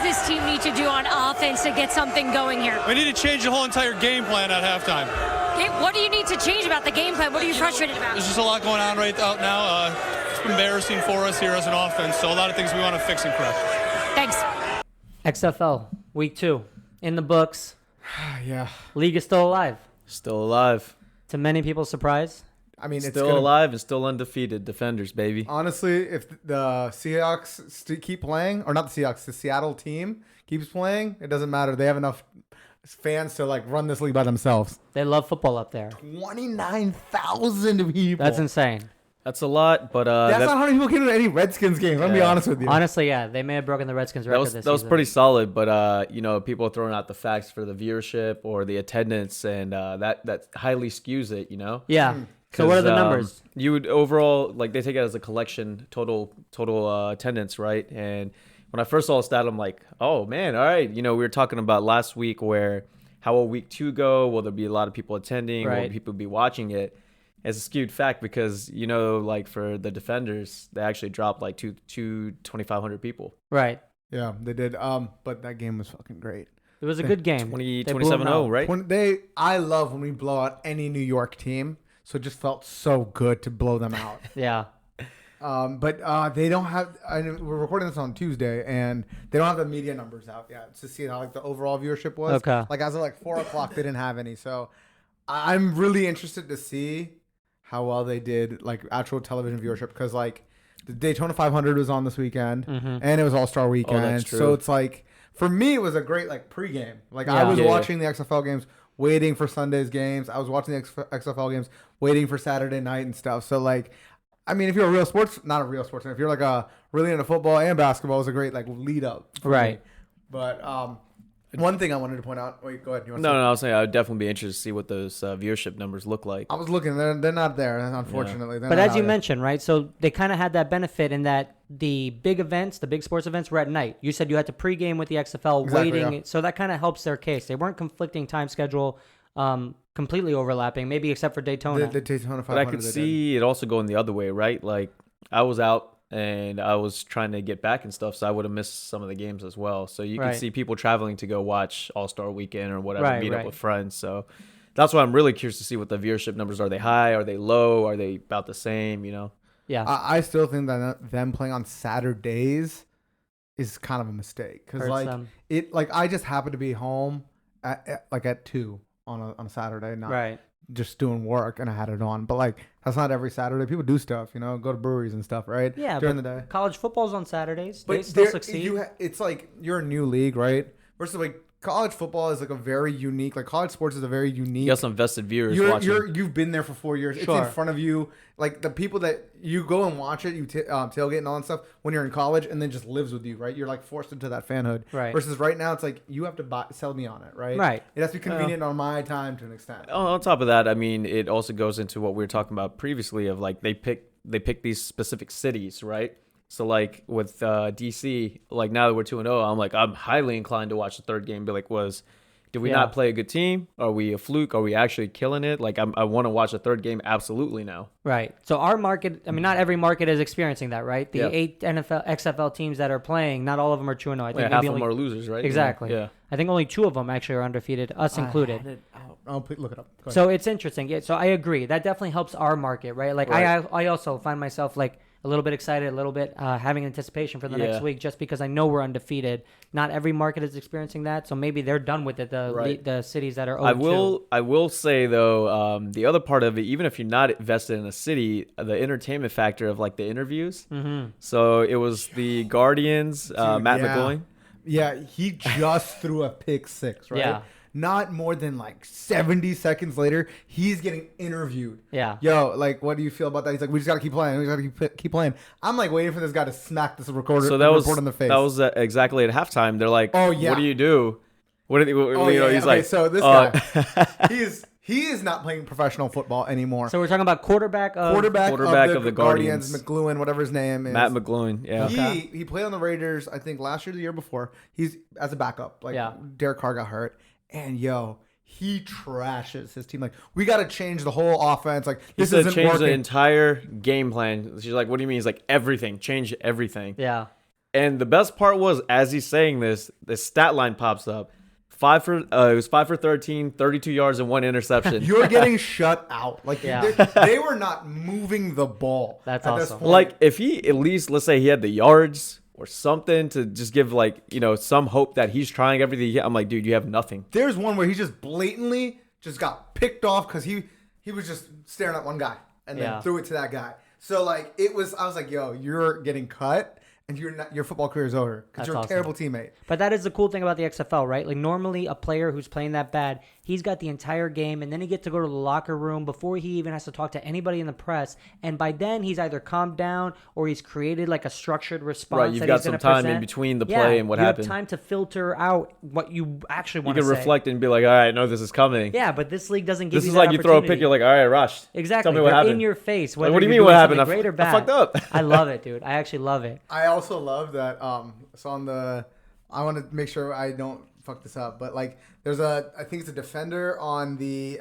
this team need to do on offense to get something going here? We need to change the whole entire game plan at halftime. What do you need to change about the game plan? What are you frustrated about? There's just a lot going on right out now. It's embarrassing for us here as an offense, so a lot of things we want to fix and correct. Thanks. XFL, week 2, in the books. Yeah. League is still alive. Still alive. To many people's surprise. I mean, it's Still alive and still undefeated. Defenders, baby. Honestly, if the Seahawks keep playing, or not the Seahawks, the Seattle team keeps playing, it doesn't matter. They have enough fans to like run this league by themselves. They love football up there. 29,000 people. That's insane. That's a lot, but That's not how many people came to any Redskins games. Let me be honest with you. Honestly, yeah, they may have broken the Redskins record this season. That was pretty solid, but people are throwing out the facts for the viewership or the attendance, and that highly skews it. Yeah. So what are the numbers? You would overall they take it as a collection total attendance, right? And when I first saw a stat, I'm like, oh man, all right. We were talking about last week how will week 2 go? Will there be a lot of people attending? Right. Will people be watching it? It's a skewed fact because for the Defenders, they actually dropped 2,500 people. Right. Yeah, they did. But that game was fucking great. It was a good game. 27-0, right? I love when we blow out any New York team. So it just felt so good to blow them out. Yeah. But they don't have. We're recording this on Tuesday, and they don't have the media numbers out yet to see how the overall viewership was. Okay. As of 4:00, they didn't have any. So I'm really interested to see how well they did actual television viewership because the Daytona 500 was on this weekend, and it was All-Star Weekend. That's true. So it's for me, it was a great pregame. I was watching the XFL games, waiting for Sunday's games. I was watching the XFL games, waiting for Saturday night and stuff. So if you're a real not a real sports fan, if you're really into football and basketball, it was a great lead up. Right. Me. But one thing I wanted to point out. Wait, go ahead. No, I was saying I would definitely be interested to see what those viewership numbers look like. I was looking. They're not there, unfortunately. But as you mentioned, right? So they kind of had that benefit in that the big events, the big sports events, were at night. You said you had to pregame with the XFL, waiting. Yeah. So that kind of helps their case. They weren't conflicting time schedule, completely overlapping, maybe except for Daytona. The Daytona 500. But I could see it also going the other way, right? I was out and I was trying to get back and stuff, so I would have missed some of the games as well. So you can see people traveling to go watch All-Star Weekend or whatever, meet up with friends. So that's why I'm really curious to see what the viewership numbers are. Are they high? Are they low? Are they about the same? Yeah. I still think that them playing on Saturdays is kind of a mistake because I just happened to be home at 2 on a Saturday, not just doing work, and I had it on. But that's not every Saturday. People do stuff, go to breweries and stuff, right? Yeah, during the day. College football's on Saturdays. But they still succeed. It's you're a new league, right? Versus college football is a very unique. College sports is a very unique. You got some vested viewers watching. You've been there for 4 years. Sure. It's in front of you. The people that you go and watch it, you tailgate and all that stuff when you're in college, and then just lives with you, right? You're forced into that fanhood. Right. Versus right now, it's you have to sell me on it, right? Right. It has to be convenient on my time to an extent. On top of that, it also goes into what we were talking about previously of they pick these specific cities, right? So with DC, now that we're 2-0, I'm highly inclined to watch the third game. Be did we not play a good team? Are we a fluke? Are we actually killing it? I want to watch the third game absolutely now. Right. So our market, not every market is experiencing that, right? The 8 XFL teams that are playing, not all of them are 2-0. I think half of them are losers, right? Exactly. Yeah. I think only 2 of them actually are undefeated, us included. Please look it up. So it's interesting. Yeah. So I agree. That definitely helps our market, right? I also find myself a little bit excited, a little bit having anticipation for the next week, just because I know we're undefeated. Not every market is experiencing that, so maybe they're done with it. The cities that are. I will say though, the other part of it, even if you're not invested in a city, the entertainment factor of the interviews. Mm-hmm. So it was the Guardians, Matt McGloin. Yeah, he just threw a pick 6, right? Yeah. Not more than 70 seconds later, he's getting interviewed. Yeah. Yo, what do you feel about that? He's we just got to keep playing. We got to keep playing. I'm waiting for this guy to smack this recorder. So that report in the face. That was exactly at halftime. They're oh yeah. What do you do? What do you, he's okay, so this guy, he is not playing professional football anymore. So we're talking about quarterback of the Guardians, McLuhan, whatever his name is. Matt McGloin. Yeah. He played on the Raiders, I think last year, the year before. He's as a backup. Derek Carr got hurt. And he trashes his team. We got to change the whole offense. This isn't change working. the entire game plan. She's what do you mean? He's everything. Change everything. Yeah. And the best part was, as he's saying this, the stat line pops up. It was 5 for 13, 32 yards and 1 interception. You're getting shut out. Like they were not moving the ball. That's at awesome. This point. Like if he at least, let's say he had the yards or something to just give some hope that he's trying everything. I'm like, dude, you have nothing. There's one where he just blatantly just got picked off because he was just staring at one guy and then threw it to that guy. So like I was like, yo, you're getting cut. And your football career is over because you're a terrible teammate. But that is the cool thing about the XFL, right? Like normally a player who's playing that bad, he's got the entire game, and then he gets to go to the locker room before he even has to talk to anybody in the press. And by then he's either calmed down or he's created like a structured response. Right, you've got some time in between the play and what happened. You have time to filter out what you actually want to say. You can reflect and be like, all right, I know this is coming. Yeah, but this league doesn't give you this is that like you throw a pick, you're like, all right, Rush. Exactly. Tell me what happened. In your face. Like, what do you mean what happened? Great or bad. I fucked up. I love it, dude. I actually love it. I also love that. So I want to make sure I don't fuck this up, but like there's I think it's a defender on the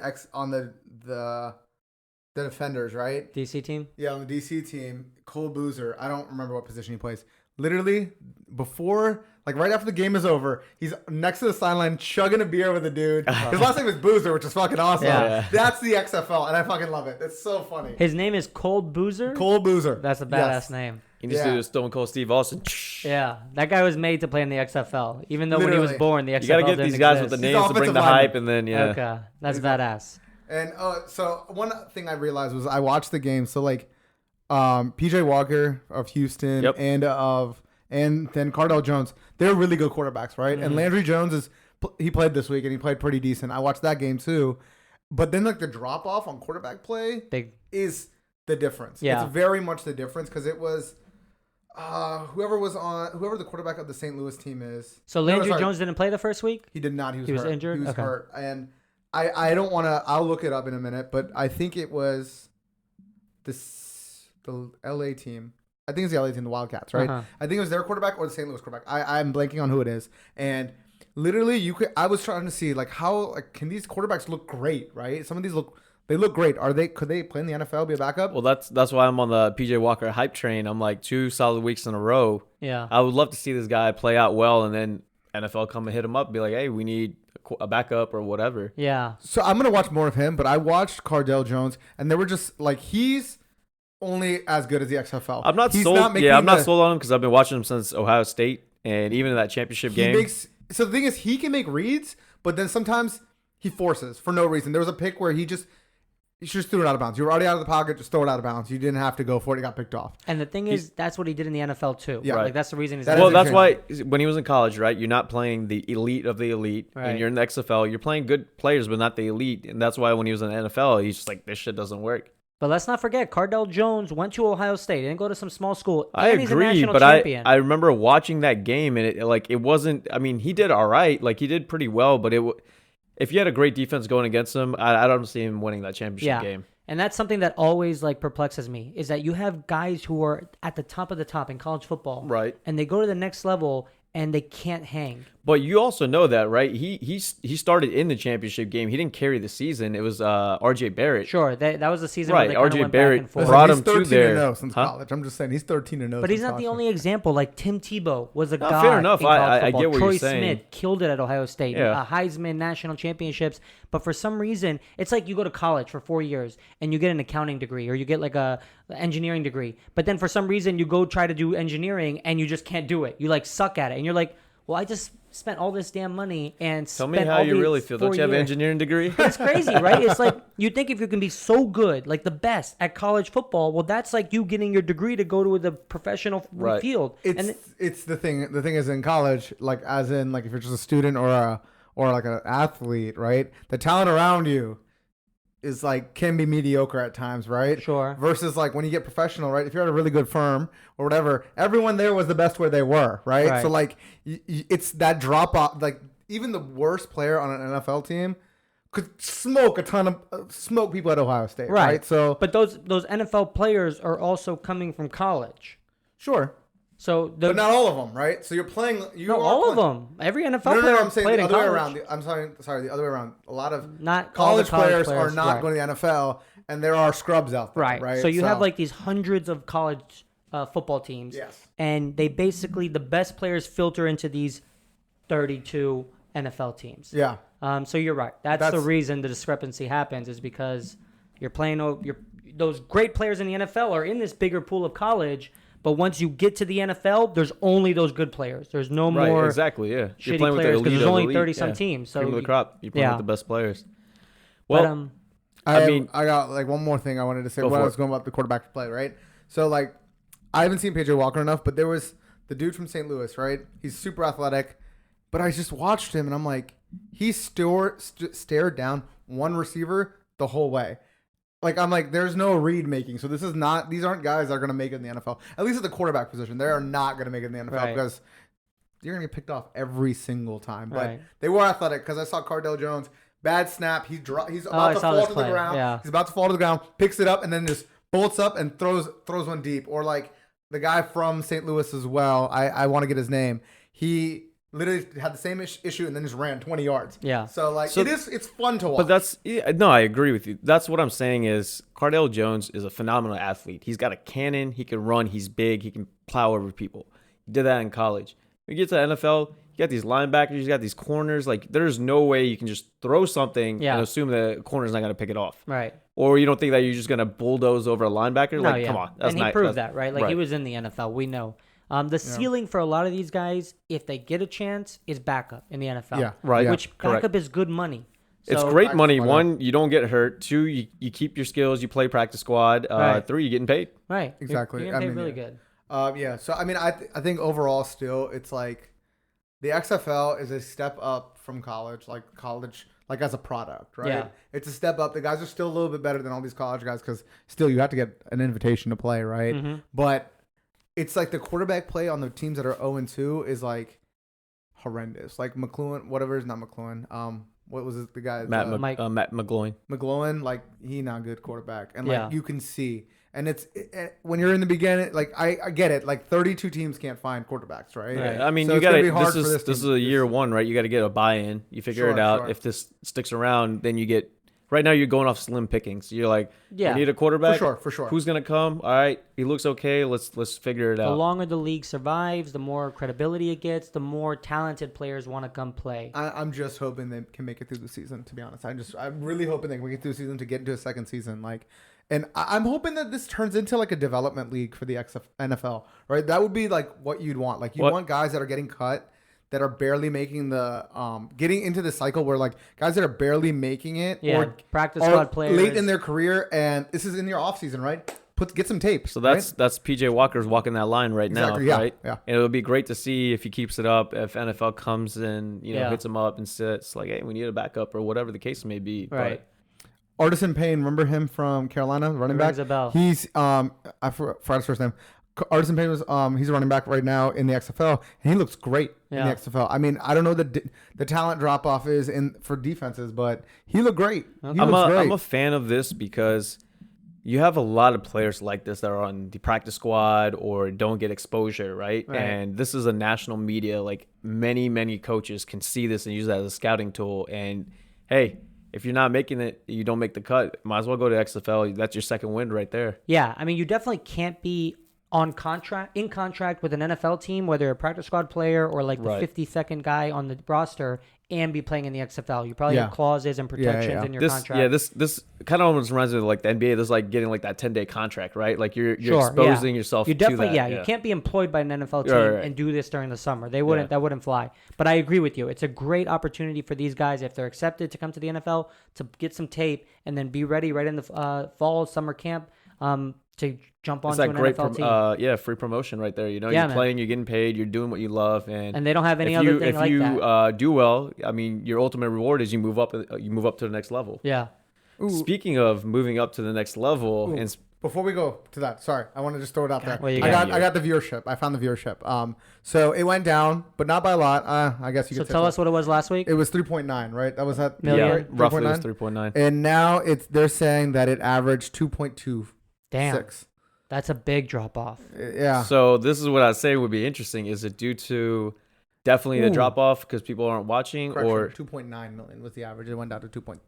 defenders, right? DC team? Yeah, on the DC team, Cole Boozer. I don't remember what position he plays. Literally before, like right after the game is over, he's next to the sideline chugging a beer with a dude. His last name is Boozer, which is fucking awesome. Yeah. That's the XFL, and I fucking love it. It's so funny. His name is Cold Boozer? Cole Boozer. That's a badass name. You just do Stone Cold Steve Austin. Yeah, that guy was made to play in the XFL. Even though when he was born, the XFL you gotta get didn't these guys exist. with the names to bring the hype, and then Okay, that's badass. And so one thing I realized was I watched the game. So like, PJ Walker of Houston and then Cardell Jones, they're really good quarterbacks, right? Mm-hmm. And Landry Jones he played this week and he played pretty decent. I watched that game too, but then like the drop off on quarterback play is the difference. Yeah, it's very much the difference because it was. Whoever the quarterback of the St. Louis team is. So Landry Jones didn't play the first week? He did not. He was hurt. Injured? He was hurt. And I don't want to, I'll look it up in a minute, but I think it was the LA team. I think it's the LA team, the Wildcats, right? Uh-huh. I think it was their quarterback or the St. Louis quarterback. I'm blanking on who it is. And literally I was trying to see like how can these quarterbacks look great, right? Some of these they look great. Could they play in the NFL, be a backup? Well, that's why I'm on the PJ Walker hype train. I'm like 2 solid weeks in a row. Yeah. I would love to see this guy play out well, and then NFL come and hit him up and be like, hey, we need a backup or whatever. Yeah. So I'm going to watch more of him, but I watched Cardell Jones, and they were just like, he's only as good as the XFL. I'm not sold. I'm not sold on him because I've been watching him since Ohio State, and even in that championship game. So the thing is, he can make reads, but then sometimes he forces for no reason. There was a pick where he just threw it out of bounds. You were already out of the pocket, just throw it out of bounds. You didn't have to go for it. It got picked off. And the thing is, that's what he did in the NFL too. Yeah. Right. Like that's the reason he's that's why when he was in college, right, you're not playing the elite of the elite, right. And you're in the XFL. You're playing good players, but not the elite. And that's why when he was in the NFL, he's just like, this shit doesn't work. But let's not forget, Cardell Jones went to Ohio State. He didn't go to some small school. I agree, he's a national but champion. I remember watching that game, and it wasn't. I mean, he did all right. Like he did pretty well, but if you had a great defense going against him, I don't see him winning that championship game. And that's something that always like perplexes me is that you have guys who are at the top of the top in college football, right? And they go to the next level and they can't hang. But you also know that, right? He started in the championship game. He didn't carry the season. It was R.J. Barrett. Sure, that was the season right. where they R.J. went Barrett back and forth. brought him to there. 13-0 since college. I'm just saying he's 13-0. But he's not the only example. Like Tim Tebow was a guy. Fair enough. In college I football. get what Troy you're saying. Smith killed it at Ohio State. Yeah. Heisman, national championships. But for some reason, it's like you go to college for 4 years and you get an accounting degree or you get like a engineering degree. But then for some reason, you go try to do engineering and you just can't do it. You like suck at it, and you're like, well, I just spent all this damn money and tell me how you really feel. Don't you have an engineering degree? It's crazy, right? It's like you think if you can be so good, like the best at college football, well, that's like you getting your degree to go to the professional field. It's the thing. The thing is in college, like as in like if you're just a student or like an athlete, right? The talent around you is like can be mediocre at times, right? Sure. Versus like when you get professional, right? If you're at a really good firm or whatever, everyone there was the best where they were, right? So like it's that drop off. Like even the worst player on an NFL team could smoke people at Ohio State, right? So, but those NFL players are also coming from college. Sure. So but not all of them, right? So you're playing. All of them. Every NFL player I'm saying played the in other way college. around. I'm sorry, the other way around. A lot of not college players are not going to the NFL, and there are scrubs out there, right? So you have like these hundreds of college football teams. Yes. And they basically, the best players filter into these 32 NFL teams. Yeah. So you're right. That's the reason the discrepancy happens, is because you're playing those great players in the NFL are in this bigger pool of college, but once you get to the NFL, there's only those good players. There's no more exactly, yeah. shitty players because there's only 30-some teams. So cream of the crop. You're playing with the best players. Well, but, I got like one more thing I wanted to say when I was going about the quarterback play, right? So like, I haven't seen PJ Walker enough, but there was the dude from St. Louis, right? He's super athletic, but I just watched him and I'm like, he stared down one receiver the whole way. Like, I'm like, there's no read making. So these aren't guys that are going to make it in the NFL. At least at the quarterback position, they are not going to make it in the NFL because you're going to get picked off every single time. But they were athletic because I saw Cardale Jones, bad snap. He's about to fall to the ground. Yeah. He's about to fall to the ground, picks it up, and then just bolts up and throws one deep. Or like the guy from St. Louis as well. I want to get his name. He literally had the same issue and then just ran 20 yards. Yeah. So it's fun to watch. But I agree with you. That's what I'm saying is Cardale Jones is a phenomenal athlete. He's got a cannon. He can run. He's big. He can plow over people. He did that in college. When you get to the NFL, you got these linebackers. You got these corners. Like, there's no way you can just throw something and assume the corner's not going to pick it off. Right. Or you don't think that you're just going to bulldoze over a linebacker? No, come on. That's and he proved that, right? Like, he was in the NFL. We know. The ceiling for a lot of these guys, if they get a chance, is backup in the NFL. Yeah, right. Yeah, which backup is good money. So, it's great money. One, you don't get hurt. Two, you keep your skills. You play practice squad. Three, you're getting paid. Right. Exactly. You're getting paid really good. So, I mean, I think overall still it's like the XFL is a step up from college like as a product, right? Yeah. It's a step up. The guys are still a little bit better than all these college guys because still you have to get an invitation to play, right? Mm-hmm. But it's like the quarterback play on the teams that are 0-2 is like horrendous. Like McLuhan, whatever is not McLuhan. What was it? The guy? Matt McGloin. McGloin, like he not a good quarterback, and like you can see. And when you're in the beginning, like I get it. Like 32 teams can't find quarterbacks, right? Right. I mean, so you got to. This is a year one, right? You got to get a buy-in. You figure it out. Sure. If this sticks around, then you get. Right now, you're going off slim pickings. You're like, you need a quarterback. For sure. Who's gonna come? All right, he looks okay. Let's figure it out. The longer the league survives, the more credibility it gets. The more talented players want to come play. I'm just hoping they can make it through the season. To be honest, I'm really hoping they can get through the season to get into a second season. And I'm hoping that this turns into like a development league for the NFL. Right? That would be like what you'd want. Like you want guys that are getting cut, that are barely making the getting into the cycle where like guys that are barely making it or practice squad players late in their career, and this is in your off season, right? Get some tape. So that's PJ Walker's walking that line right now, right? Yeah. And it would be great to see if he keeps it up, if NFL comes and hits him up and sits like, hey, we need a backup or whatever the case may be. Right. But Artisan Payne, remember him from Carolina, running back? Rings a bell. He's I forgot his first name. Artisan Payne was he's a running back right now in the XFL, and he looks great in the XFL. I mean, I don't know the talent drop off is for defenses, but he looked great. I'm a fan of this because you have a lot of players like this that are on the practice squad or don't get exposure, right? And this is a national media. Like many coaches can see this and use that as a scouting tool. And hey, if you're not making it, you don't make the cut. Might as well go to XFL. That's your second win right there. Yeah, I mean, you definitely can't be in contract with an NFL team, whether a practice squad player or like the 52nd guy on the roster, and be playing in the XFL. You probably have clauses and protections in your contract. Yeah, this kind of almost reminds me of like the NBA. This is like getting like that 10-day contract, right? Like you're exposing yourself. You definitely, to that. You can't be employed by an NFL team and do this during the summer. They wouldn't. That wouldn't fly. But I agree with you. It's a great opportunity for these guys if they're accepted to come to the NFL to get some tape and then be ready right in the fall summer camp. To jump onto an NFL team. Free promotion right there. You're playing, you're getting paid, you're doing what you love, and they don't have any other thing like that. If you do well, I mean, your ultimate reward is you move up to the next level. Yeah. Ooh. Speaking of moving up to the next level, and before we go to that, sorry, I want to just throw it out there. I got the viewership. I found the viewership. So it went down, but not by a lot. I guess you could. So tell us what it was last week. It was 3.9, right? That was that million. Right? Roughly 3.9. And now they're saying that it averaged 2.26. Damn. That's a big drop off. Yeah. So this is what I'd say would be interesting. Is it due to definitely the drop off because people aren't watching, or 2.9 million was the average? It went down to 2.2.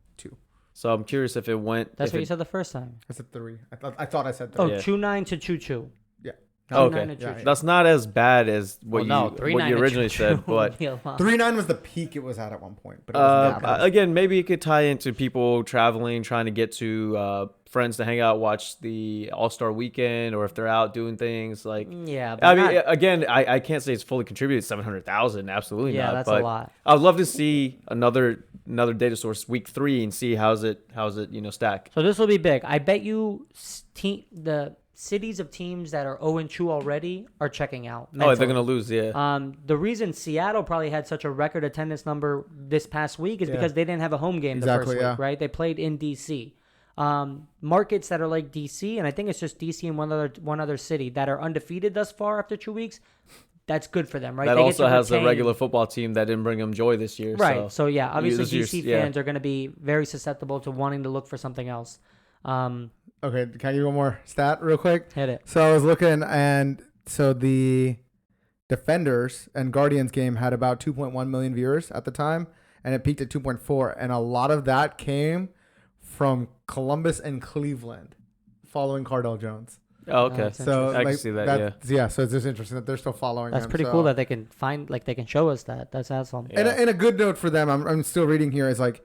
So I'm curious if it went. That's what you said the first time. I said 3. I thought I said 3. Oh, 2.9 to 2.2. Yeah. Okay, that's not as bad as what you originally said, but 3-9 was the peak it was at one point. But again, maybe it could tie into people traveling, trying to get to friends to hang out, watch the All-Star Weekend, or if they're out doing things like. Yeah, I mean, again, I can't say it's fully contributed 700,000. Absolutely not. Yeah, that's but a lot. I'd love to see another data source week 3 and see how's it stack. So this will be big. I bet you the cities of teams that are 0-2 already are checking out. Mentally. Oh, they're gonna lose, yeah. The reason Seattle probably had such a record attendance number this past week is because they didn't have a home game the first week, right? They played in DC. Markets that are like DC, and I think it's just DC and one other city that are undefeated thus far after 2 weeks. That's good for them, right? That also has a regular football team that didn't bring them joy this year. Right. So yeah, obviously DC fans are going to be very susceptible to wanting to look for something else. Okay, can I give you one more stat real quick? Hit it. So I was looking, and so the Defenders and Guardians game had about 2.1 million viewers at the time, and it peaked at 2.4, and a lot of that came from Columbus and Cleveland following Cardell Jones. Oh, okay. So I can see that, yeah. So it's just interesting that they're still following That's him. pretty cool that they can they can show us that. That's awesome. Yeah. And a good note for them, I'm still reading here, is like,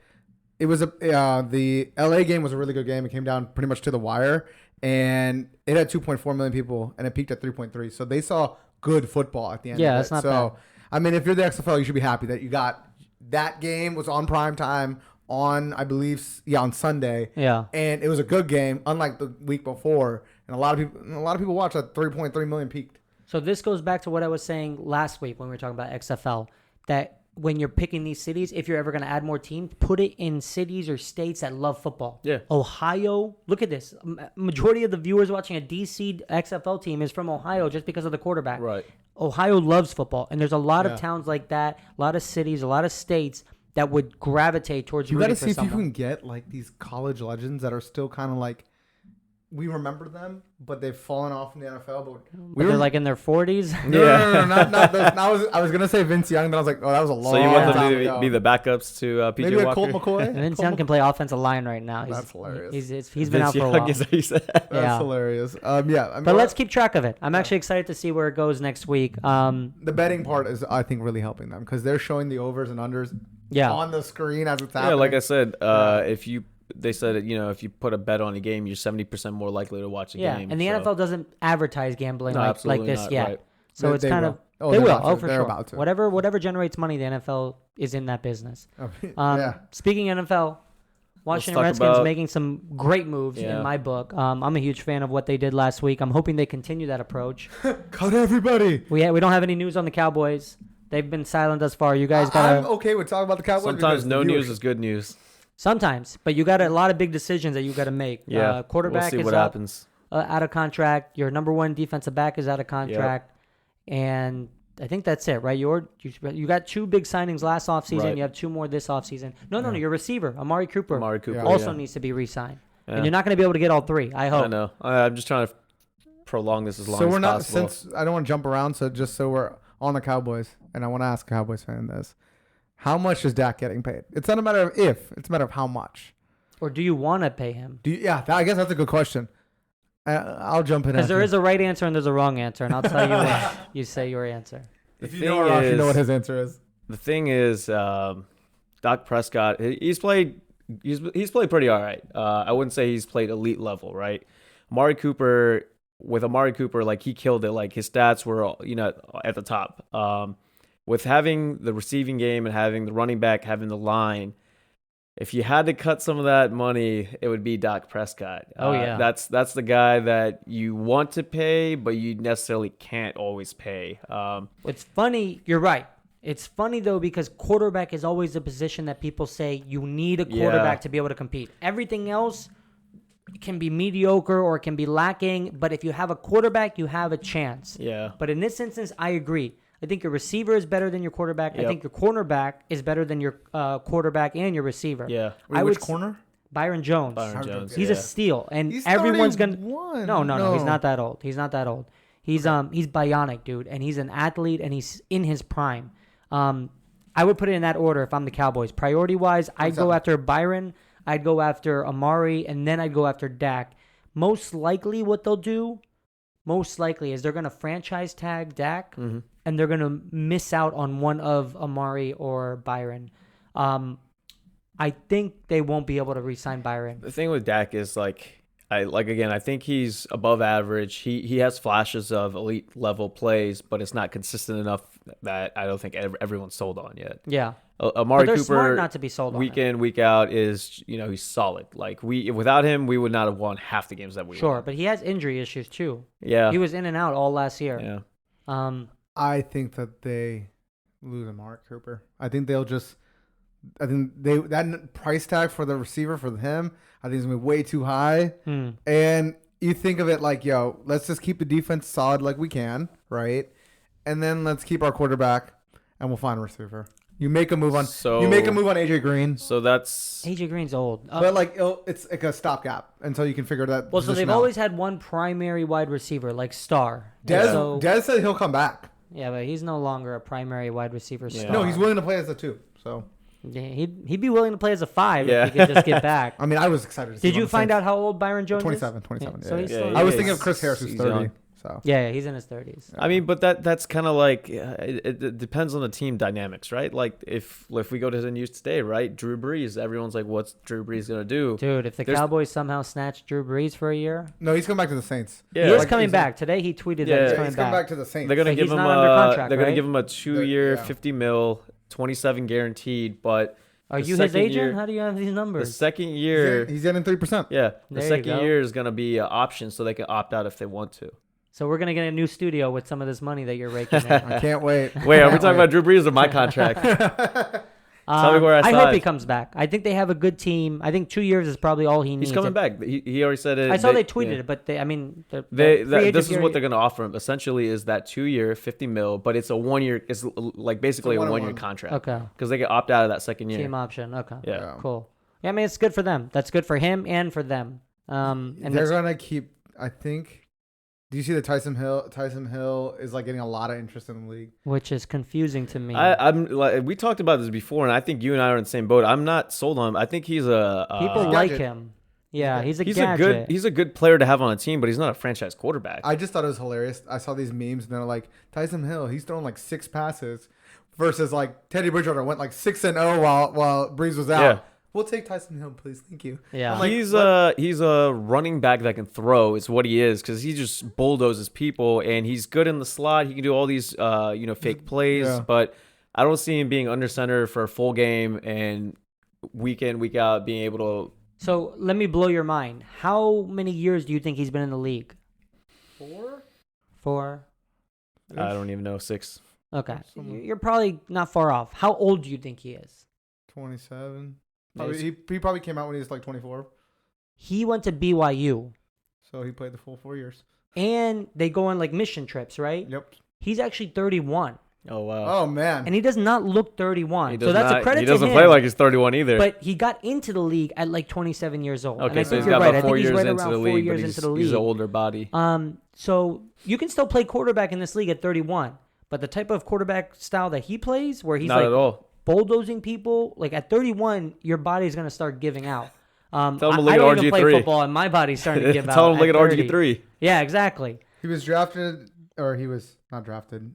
it was the LA game was a really good game. It came down pretty much to the wire, and it had 2.4 million people, and it peaked at 3.3. So they saw good football at the end. Yeah, of it. That's not bad. I mean, if you're the XFL, you should be happy that you got that game was on prime time on, I believe, on Sunday. Yeah, and it was a good game, unlike the week before. And a lot of people watched that 3.3 million peaked. So this goes back to what I was saying last week when we were talking about XFL, that when you're picking these cities, if you're ever going to add more teams, put it in cities or states that love football. Yeah. Ohio, look at this. Majority of the viewers watching a DC XFL team is from Ohio just because of the quarterback. Right. Ohio loves football, and there's a lot of towns like that, a lot of cities, a lot of states that would gravitate towards rooting for someone. You got to see if you can get like these college legends that are still kind of like, we remember them, but they've fallen off in the NFL. But they're like in their 40s. No, not those. I was gonna say Vince Young, but I was like, oh, that was a long. So you want them to be the backups to PJ Maybe Walker? Maybe a Colt McCoy. Vince Young can play offensive line right now. That's hilarious. He's been out for a while. That's hilarious. But let's keep track of it. I'm actually excited to see where it goes next week. The betting part is, I think, really helping them because they're showing the overs and unders on the screen as it's happening. Yeah, like I said, they said, if you put a bet on a game, you're 70% more likely to watch a game. Yeah, and the NFL doesn't advertise gambling like this yet. Right. So it's kind of... They will. Oh, for sure. Whatever generates money, the NFL is in that business. Speaking NFL, Washington Redskins making some great moves in my book. I'm a huge fan of what they did last week. I'm hoping they continue that approach. Cut everybody. We don't have any news on the Cowboys. They've been silent thus far. You guys got I'm okay with talking about the Cowboys. Sometimes no news is good news. Sometimes, but you got a lot of big decisions that you got to make. Yeah, quarterback we'll see what happens. Out of contract. Your number one defensive back is out of contract, and I think that's it, right? You got 2 big signings last offseason. Right. You have 2 more this offseason. No, your receiver, Amari Cooper also needs to be re-signed, and you're not going to be able to get all 3. I hope. I know. I'm just trying to prolong this as long as possible. So we're not, since I don't want to jump around, so we're on the Cowboys, and I want to ask a Cowboys fan this. How much is Dak getting paid? It's not a matter of if; it's a matter of how much. Or do you want to pay him? I guess that's a good question. I'll jump in because there is a right answer and there's a wrong answer, and I'll tell you what you say your answer. If you know Ross, you know what his answer is. The thing is, Dak Prescott, he's played pretty all right. I wouldn't say he's played elite level, right? Amari Cooper, like he killed it. Like his stats were, at the top. With having the receiving game and having the running back, having the line, if you had to cut some of that money, it would be Dak Prescott. That's the guy that you want to pay, but you necessarily can't always pay. It's funny. You're right. It's funny, though, because quarterback is always a position that people say you need a quarterback to be able to compete. Everything else can be mediocre or it can be lacking, but if you have a quarterback, you have a chance. Yeah. But in this instance, I agree. I think your receiver is better than your quarterback. Yep. I think your cornerback is better than your quarterback and your receiver. Yeah. Which corner? Byron Jones. He's a steal, and he's everyone's gonna. 31. No. He's not that old. He's bionic, dude, and he's an athlete, and he's in his prime. I would put it in that order if I'm the Cowboys. Priority wise, I'd go after Byron. I'd go after Amari, and then I'd go after Dak. Most likely, what they'll do most likely is they're going to franchise tag Dak, and they're going to miss out on one of Amari or Byron. I think they won't be able to re-sign Byron. The thing with Dak is I think he's above average. He has flashes of elite level plays, but it's not consistent enough that I don't think everyone's sold on yet. Yeah. Amari Cooper, smart not to be sold on week in, week out is, he's solid. Like without him, we would not have won half the games that we won. But he has injury issues too. Yeah. He was in and out all last year. Yeah. I think that they lose Amari Cooper. I think that price tag for the receiver for him, I think is gonna be way too high. And you think of it like, let's just keep the defense solid like we can, right? And then let's keep our quarterback, and we'll find a receiver. You make a move on AJ Green. So that's AJ Green's old, but it's like a stopgap until you can figure that. Well, so they've always had one primary wide receiver, like Star. Dez said he'll come back. Yeah, but he's no longer a primary wide receiver star. No, he's willing to play as a 2. So yeah, he'd be willing to play as a 5 if he could just get back. I mean, I was excited to see Did you find out how old Byron Jones 27, is? 27. Yeah. So he's still, I was thinking of Chris Harris, who's 30. Young. So yeah, he's in his 30s. I mean, but that's kind of like it depends on the team dynamics, right? Like if we go to the news today, right? Drew Brees, everyone's like, what's Drew Brees gonna do? Dude, if the Cowboys somehow snatch Drew Brees for a year, no, he's coming back to the Saints. Yeah, he is coming back today. He tweeted that he's coming back to the Saints. They're gonna give him contract, they're gonna give him a 2-year, $50 million, 27 guaranteed, but. Are you his agent? How do you have these numbers? The second year, he's getting 3%. Yeah, the second year is gonna be an option, so they can opt out if they want to. So we're gonna get a new studio with some of this money that you're raking in. I can't wait. Wait, are we talking about Drew Brees or my contract? Tell me where I hope he comes back. I think they have a good team. I think 2 years is probably all he needs. He's coming back. He already said it. I saw they tweeted it, but this is what they're going to offer him. Essentially, is that 2-year, $50 million, but it's a 1-year. It's like basically a 1-year contract. Okay. Because they get opt out of that second year. Team option. Okay. Yeah. Cool. Yeah, I mean it's good for them. That's good for him and for them. And they're gonna keep. I think. Do you see that Tyson Hill is like getting a lot of interest in the league, which is confusing to me. I'm like, we talked about this before, and I think you and I are in the same boat. I'm not sold on him. I think he's people like him. Yeah, he's a gadget. He's a good player to have on a team, but he's not a franchise quarterback. I just thought it was hilarious. I saw these memes, and they're like Tyson Hill. He's thrown like 6 passes, versus like Teddy Bridgewater went like 6-0 while Brees was out. Yeah. We'll take Tyson Hill, please. Thank you. Yeah, like, he's a running back that can throw. Is what he is, because he just bulldozes people, and he's good in the slot. He can do all these fake plays, but I don't see him being under center for a full game and week in, week out being able to. So let me blow your mind. How many years do you think he's been in the league? 4. I don't even know. 6. Okay, you're probably not far off. How old do you think he is? 27. He probably came out when he was like 24. He went to BYU. So he played the full 4 years. And they go on like mission trips, right? Yep. He's actually 31. Oh, wow. Oh, man. And he does not look 31. So that's a credit to him. He doesn't play like he's 31 either. But he got into the league at like 27 years old. Okay, so he's got about 4 years into the league, but he's an older body. So you can still play quarterback in this league at 31. But the type of quarterback style that he plays, where he's not at all bulldozing people, like at 31, your body's going to start giving out. Tell him to look I at don't RG3. even play football, and my body's starting to give out. Tell him to look at RG3. Yeah, exactly. He was drafted, or he was not drafted.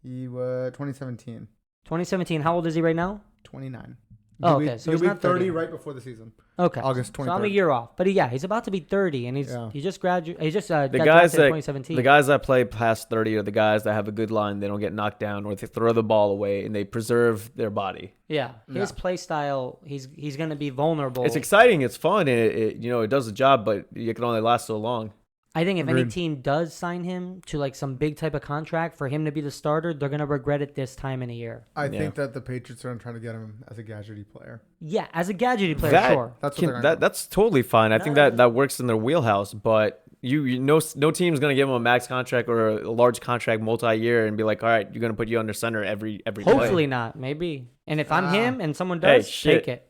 He was 2017. 2017. How old is he right now? 29. Oh, okay. So he'll he's be not 30 right before the season. Okay. August 23rd. So I'm a year off. But he's about to be 30, and he just graduated. He just got drafted in 2017. The guys that play past 30 are the guys that have a good line. They don't get knocked down, or they throw the ball away, and they preserve their body. Yeah. His play style, he's going to be vulnerable. It's exciting. It's fun. And it does the job, but it can only last so long. I think if any team does sign him to like some big type of contract for him to be the starter, they're going to regret it this time in a year. I think that the Patriots are trying to get him as a gadgety player. Yeah, as a gadgety player, sure. That's totally fine. I think that works in their wheelhouse, but no team's going to give him a max contract or a large contract multi-year and be like, all right, you're going to put you under center every Hopefully not, maybe. And if I'm him and someone does, take it.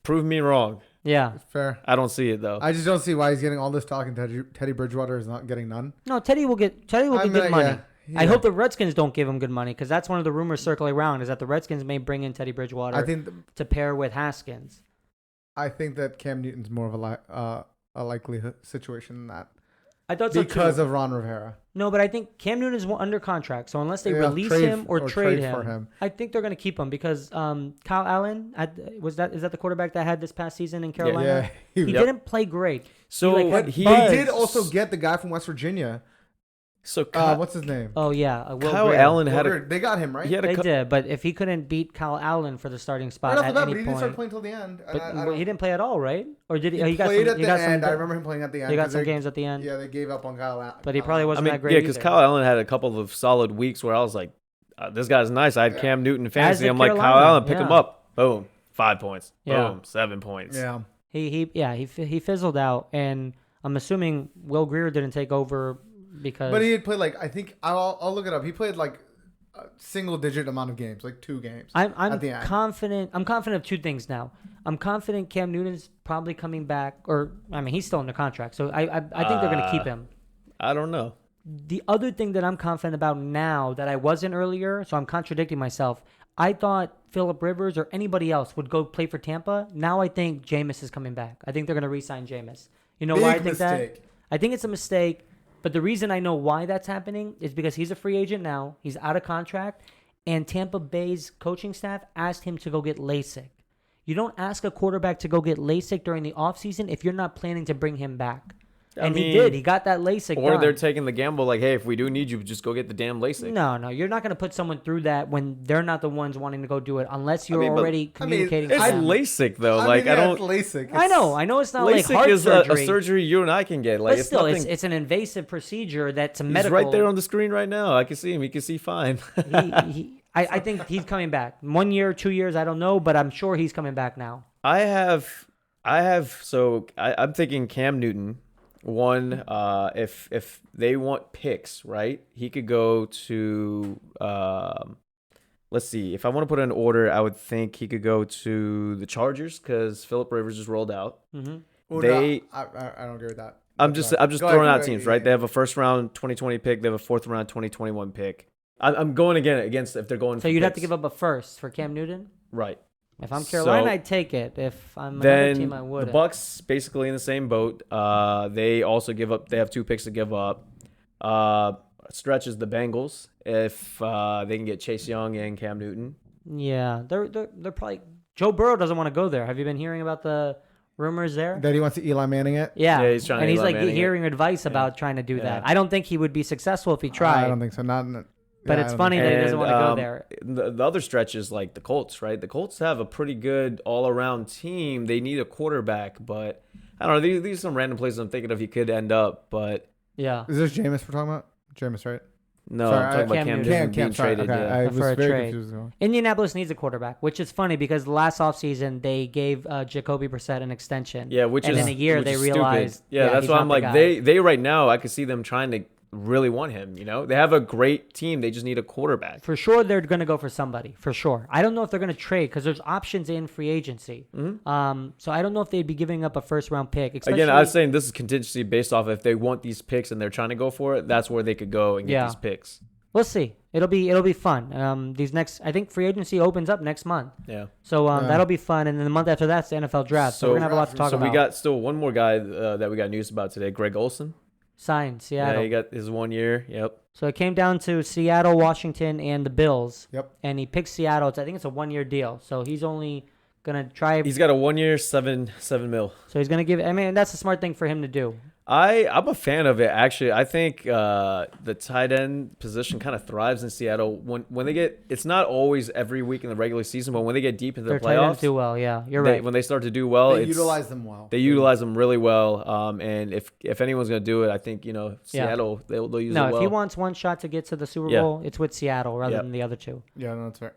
Prove me wrong. Yeah. Fair. I don't see it, though. I just don't see why he's getting all this talk and Teddy Bridgewater is not getting none. No, Teddy will get good money. Yeah. I hope the Redskins don't give him good money, because that's one of the rumors circling around, is that the Redskins may bring in Teddy Bridgewater to pair with Haskins. I think that Cam Newton's more of a likely situation than that. I thought so because too. of Ron Rivera. No, but I think Cam Newton is under contract, so unless they release No, but I think Cam Newton is under contract, so unless they release him or trade him, I think they're going to keep him because Kyle Allen is that the quarterback that had this past season in Carolina? Yeah. He didn't play great. So he did also get the guy from West Virginia. So what's his name? Oh yeah, Will Kyle Greer. Allen had they got him right. They did, but if he couldn't beat Kyle Allen for the starting spot at any but he didn't point, start playing till the end. but he didn't play at all, right? Or did he? He played at the end. I remember him playing at the end. He got some games at the end. Yeah, they gave up on Kyle Allen. But he probably wasn't that great. Yeah, because Kyle Allen had a couple of solid weeks where I was like, this guy's nice. I had Cam Newton in fantasy. I'm like, Kyle Allen, pick him up. Boom, 5 points. Boom, 7 points. Yeah. He fizzled out, and I'm assuming Will Greer didn't take over because. But he had played I think I'll look it up. He played a single-digit amount of games, 2 games. I'm confident. I'm confident of 2 things now. I'm confident Cam Newton's probably coming back, he's still under contract, so I think they're going to keep him. I don't know. The other thing that I'm confident about now that I wasn't earlier, so I'm contradicting myself. I thought Phillip Rivers or anybody else would go play for Tampa. Now I think Jameis is coming back. I think they're going to re-sign Jameis. You know why I think that? I think it's a mistake. But the reason I know why that's happening is because he's a free agent now. He's out of contract. And Tampa Bay's coaching staff asked him to go get LASIK. You don't ask a quarterback to go get LASIK during the offseason if you're not planning to bring him back. He did. He got that LASIK Or done. they're taking the gamble hey, if we do need you, just go get the damn LASIK. No. You're not going to put someone through that when they're not the ones wanting to go do it unless you're already communicating to it's them. LASIK, though. It's LASIK. I know it's not LASIK heart is surgery. a surgery you and I can get. But still, it's an invasive procedure that's a medical. He's right there on the screen right now. I can see him. He can see fine. I think he's coming back. 1 year, 2 years, I don't know, but I'm sure he's coming back now. I'm thinking Cam Newton. One, if they want picks, right? He could go to. Let's see. If I want to put in order, I would think he could go to the Chargers because Phillip Rivers just rolled out. Mm-hmm. I don't agree with that. I'm just throwing out teams, right? They have a first round 2020 pick. They have a fourth round 2021 pick. I'm going against if they're going. So you'd have to give up a first for Cam Newton, right? If I'm Carolina, I'd take it. If I'm another team, I wouldn't. The Bucks basically in the same boat. They also give up. They have 2 picks to give up. Stretches the Bengals if they can get Chase Young and Cam Newton. Yeah, they're probably. Joe Burrow doesn't want to go there. Have you been hearing about the rumors there? That he wants to Eli Manning it? Yeah, he's trying. And he's Manning hearing advice about trying to do that. I don't think he would be successful if he tried. I don't think so. But it's funny that he doesn't want to go there. The other stretch is the Colts, right? The Colts have a pretty good all-around team. They need a quarterback, but I don't know. These are some random places I'm thinking of he could end up, but... Yeah. Is this Jameis we're talking about? Jameis, right? No, I'm talking about Cam Newton being traded. Okay. Yeah. I was very confused. Indianapolis needs a quarterback, which is funny because last offseason they gave Jacoby Brissett an extension. Yeah, and in a year they realized... Stupid. Yeah, that's why I'm they right now, I could see them trying to really want him. They have a great team. They just need a quarterback. For sure, they're going to go for somebody. For sure. I don't know if they're going to trade because there's options in free agency. Mm-hmm. So I don't know if they'd be giving up a first-round pick. Again, I was saying this is contingency based off if they want these picks and they're trying to go for it. That's where they could go and get these picks. We'll see. It'll be fun. I think free agency opens up next month. Yeah. So that'll be fun. And then the month after that's the NFL draft. So we're gonna have a lot to talk about. So we got still one more guy that we got news about today. Greg Olsen. Signed Seattle. Yeah, he got his 1 year. Yep. So it came down to Seattle, Washington, and the Bills. Yep. And he picked Seattle. I think it's a 1 year deal. So he's only gonna try. He's got a 1 year, $7 million. So he's gonna give. That's a smart thing for him to do. I'm a fan of it, actually. I think the tight end position kind of thrives in Seattle. When they get, it's not always every week in the regular season, but when they get deep into the playoffs, tight ends do well. Yeah, you're right. When they start to do well, they utilize them well. They utilize them really well. And if anyone's going to do it, I think Seattle they'll use it well. No, if he wants one shot to get to the Super Bowl, it's with Seattle rather than the other two. Yeah, no, that's fair.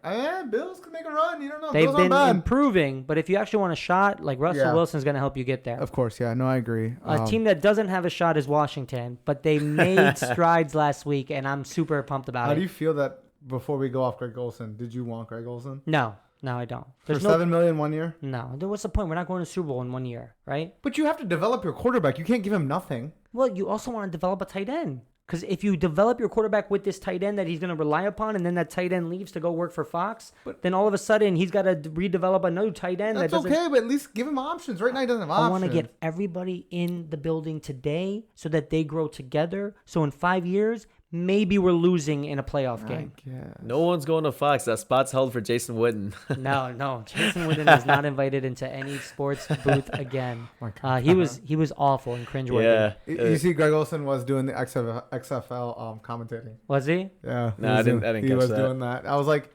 Bills can make a run. You don't know. They've been improving, but if you actually want a shot, Russell Wilson's going to help you get there. Of course, yeah. No, I agree. A team that doesn't have a shot is Washington, but they made strides last week, and I'm super pumped about it. How do you feel that before we go off Greg Olsen? Did you want Greg Olsen? No, I don't. There's $7 million 1 year? No. What's the point? We're not going to Super Bowl in 1 year, right? But you have to develop your quarterback. You can't give him nothing. Well, you also want to develop a tight end. Because if you develop your quarterback with this tight end that he's going to rely upon, and then that tight end leaves to go work for Fox, then all of a sudden he's got to redevelop a new tight end. That's okay, but at least give him options. Right now he doesn't have options. I want to get everybody in the building today so that they grow together. So in 5 years, maybe we're losing in a playoff game. No one's going to Fox. That spot's held for Jason Witten. No. Jason Witten is not invited into any sports booth again. He was awful and cringeworthy. Yeah. You see, Greg Olsen was doing the XFL commentating. Was he? Yeah. No, I didn't catch that. He was doing that. I was like,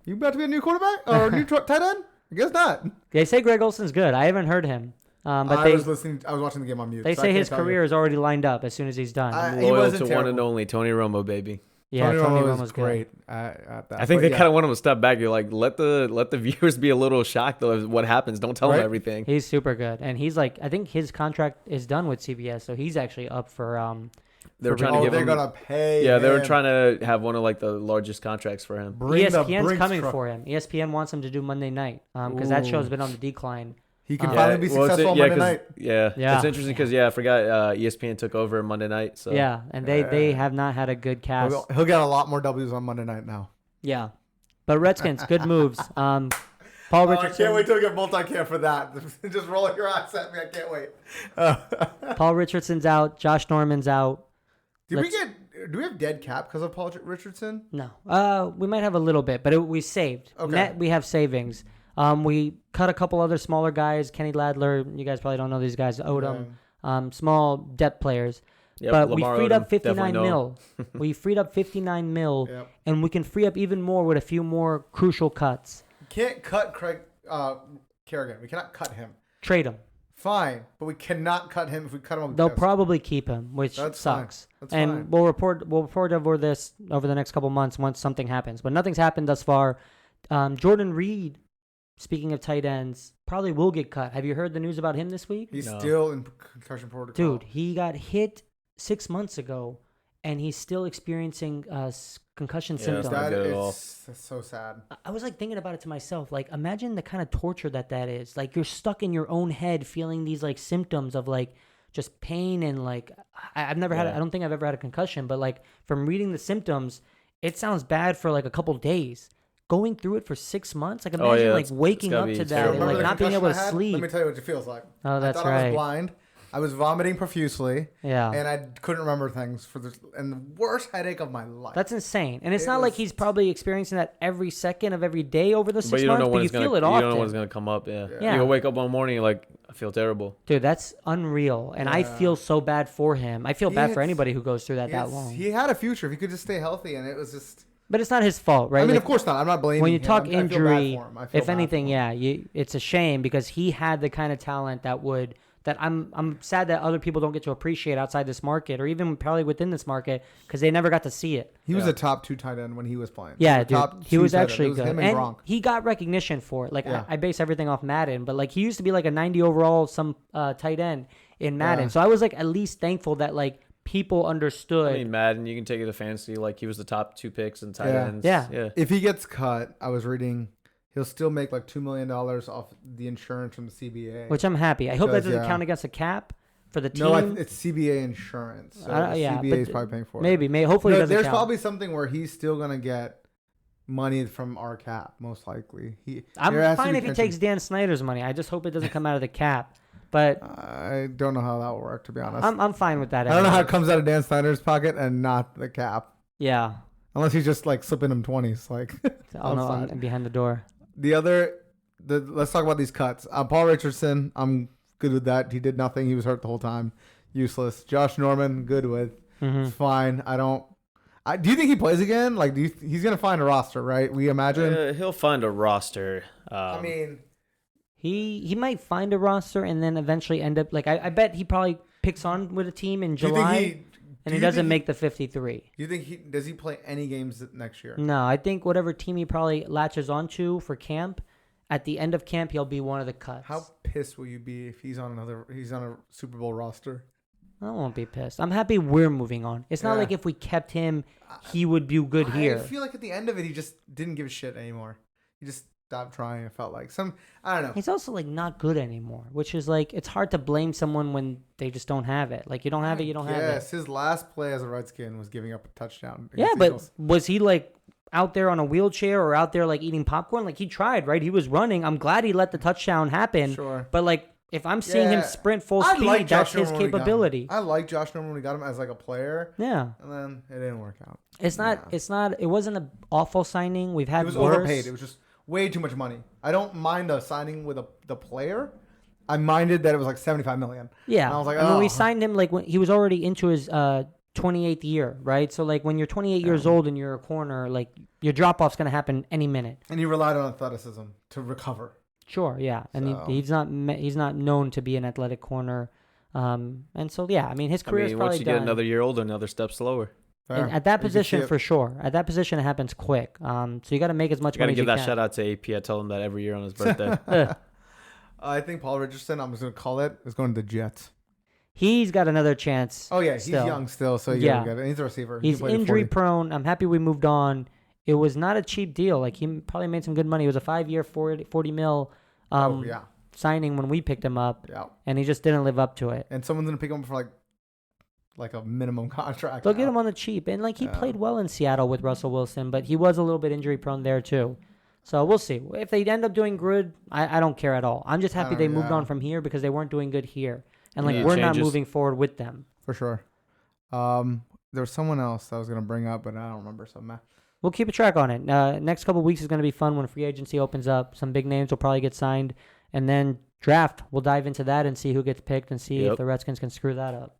you about to be a new quarterback or a new tight end? I guess not. They say Greg Olsen's good. I haven't heard him. But I was watching the game on mute. They say his career is already lined up as soon as he's done. Loyal to one and only Tony Romo, baby. Yeah, Tony Romo was great at that. I think they kind of want him to step back. You're like, let the viewers be a little shocked though of what happens. Don't tell them everything. He's super good, and he's like, I think his contract is done with CBS, so he's actually up for. They were trying to give him. They're gonna pay. Yeah, they were him. trying to have one of like the largest contracts for him. ESPN's coming for him. ESPN wants him to do Monday night because that show's been on the decline. He can finally be successful on Monday night. Yeah. It's interesting because I forgot ESPN took over Monday night. So yeah, and they have not had a good cast. He'll get a lot more W's on Monday night now. Yeah, but Redskins, good moves. Paul Richardson. I can't wait till we get multi-cam for that. Just roll your eyes at me. I can't wait. Paul Richardson's out. Josh Norman's out. Do we have dead cap because of Paul Richardson? No. We might have a little bit, but we saved. Okay. Net, we have savings. We cut a couple other smaller guys. Kenny Ladler. You guys probably don't know these guys. Odom. Small depth players. Yep, but Lamar we freed Odom, up 59 definitely mil. We freed up 59 mil, Yep. and we can free up even more with a few more crucial cuts. Can't cut Craig Kerrigan. We cannot cut him. Trade him. Fine, but we cannot cut him. If we cut him, They'll probably keep him, which That's sucks. fine. That's and fine. we'll report over this over the next couple months once something happens. But nothing's happened thus far. Jordan Reed, speaking of tight ends, probably will get cut. Have you heard the news about him this week? He's still in concussion protocol. Dude, he got hit 6 months ago, and he's still experiencing concussion symptoms. That's so sad. I was like thinking about it to myself. Like, imagine the kind of torture that is. Like, you're stuck in your own head feeling these like symptoms of like just pain and like I've never had. I don't think I've ever had a concussion, but like from reading the symptoms, it sounds bad for like a couple days. Going through it for 6 months, like imagine like waking up to that and like not being able to sleep. Let me tell you what it feels like. Oh, that's I thought right. I was blind. I was vomiting profusely. Yeah. And I couldn't remember things and the worst headache of my life. That's insane. And it's not like he's probably experiencing that every second of every day over the 6 months, but you feel it often. You don't know when it's going to come up, yeah. You can wake up one morning, you're like, I feel terrible. Dude, that's unreal. And I feel so bad for him. I feel bad for anybody who goes through that long. He had a future if he could just stay healthy, and it was just... But it's not his fault, right? I mean, of course not. I'm not blaming him. When you talk injury, if anything, yeah, it's a shame because he had the kind of talent that I'm sad that other people don't get to appreciate outside this market or even probably within this market because they never got to see it. He was a top 2 tight end when he was playing. Yeah, dude, he was actually good. Him and Gronk. He got recognition for it. Like I base everything off Madden, but like he used to be like a 90 overall tight end in Madden. Yeah. So I was like at least thankful that like people understood. I mean, Madden, you can take it to fantasy. Like he was the top 2 picks in tight ends. Yeah. If he gets cut, I was reading, he'll still make like $2 million off the insurance from the CBA. Which I'm happy. I hope that doesn't count against a cap for the team. No, it's CBA insurance. So CBA is probably paying for it. Maybe. Hopefully it doesn't there's count. probably something where he's still going to get money from our cap, most likely. I'm fine if he takes Dan Snyder's money. I just hope it doesn't come out of the cap. But I don't know how that will work, to be honest. I'm fine with that. I don't know how it comes out of Dan Snyder's pocket and not the cap. Yeah. Unless he's just like slipping him 20s, like behind the door. Let's talk about these cuts. Paul Richardson, I'm good with that. He did nothing. He was hurt the whole time. Useless. Josh Norman, good with. It's fine. Do you think he plays again? Like, he's gonna find a roster, right? We imagine. He'll find a roster. I mean. He might find a roster and then eventually end up like I bet he probably picks on with a team in July and he doesn't make the 53. Do you think does he play any games next year? No, I think whatever team he probably latches onto for camp, at the end of camp he'll be one of the cuts. How pissed will you be if he's on a Super Bowl roster? I won't be pissed. I'm happy we're moving on. It's not like if we kept him, he would be good here. I feel like at the end of it, he just didn't give a shit anymore. He just stopped trying. It felt like I don't know. He's also like not good anymore, which is like it's hard to blame someone when they just don't have it. Like you don't have it, you don't have it. Yes, his last play as a Redskin was giving up a touchdown. Yeah, but was he like out there on a wheelchair or out there like eating popcorn? Like he tried, right? He was running. I'm glad he let the touchdown happen. Sure. But like if I'm seeing him sprint full speed, that's his capability. I like Josh Norman when we got him as like a player. Yeah. And then it didn't work out. It wasn't an awful signing. We've had It was worse. overpaid. It was just way too much money. I don't mind the signing with the player. I minded that it was like $75 million. Yeah. And I was like, I mean, we signed him like when he was already into his 28th year, right? So like when you're 28 years old and you're a corner, like your drop off's gonna happen any minute. And he relied on athleticism to recover. Sure, yeah, and he's not known to be an athletic corner, and so yeah, I mean his career is probably once you get another year older, another step slower. And at that position, for sure, at that position it happens quick. So you got to make as much money as you can. Got to give that shout out to AP. I tell him that every year on his birthday. I think Paul Richardson, I'm just gonna call it, is going to the Jets. He's got another chance. Oh yeah, he's young still, so he's a receiver. He's injury prone. I'm happy we moved on. It was not a cheap deal. Like he probably made some good money. It was a 5-year, $40 million signing when we picked him up. Yeah. And he just didn't live up to it. And someone's gonna pick him up for like a minimum contract. They'll get him on the cheap. And like he played well in Seattle with Russell Wilson, but he was a little bit injury prone there too. So we'll see. If they end up doing good, I don't care at all. I'm just happy they moved on from here because they weren't doing good here. And like we're not moving forward with them. For sure. There was someone else I was gonna bring up, but I don't remember. So we'll keep a track on it. Next couple of weeks is going to be fun when free agency opens up. Some big names will probably get signed. And then draft, we'll dive into that and see who gets picked and see if the Redskins can screw that up.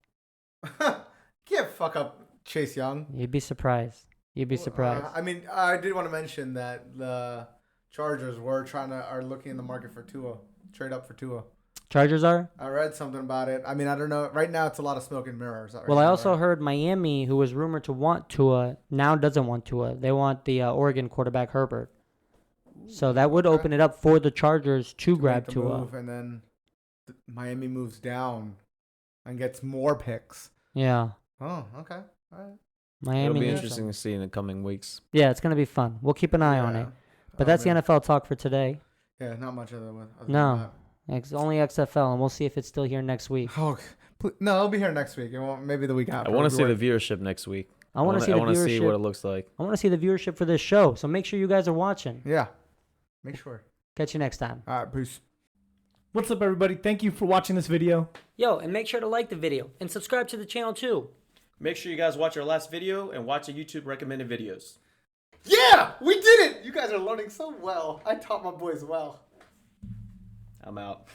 Can't fuck up Chase Young. You'd be surprised. I mean, I did want to mention that the Chargers are looking in the market for Tua. Trade up for Tua. Chargers are? I read something about it. I mean, I don't know. Right now, it's a lot of smoke and mirrors. I also heard Miami, who was rumored to want Tua, now doesn't want Tua. They want the Oregon quarterback Herbert. So that would open it up for the Chargers to grab Tua. And then Miami moves down and gets more picks. Yeah. Oh, okay. All right. Miami. It'll be interesting to see in the coming weeks. Yeah, it's going to be fun. We'll keep an eye on it. But that's the NFL talk for today. Yeah, not much other than No. It's only XFL, and we'll see if it's still here next week. Oh, no, it'll be here next week. It won't, maybe the week after. I want to see the viewership next week. I want to see what it looks like. I want to see the viewership for this show, so make sure you guys are watching. Yeah. Make sure. Catch you next time. All right, peace. What's up, everybody? Thank you for watching this video. Yo, and make sure to like the video and subscribe to the channel, too. Make sure you guys watch our last video and watch the YouTube recommended videos. Yeah, we did it. You guys are learning so well. I taught my boys well. I'm out.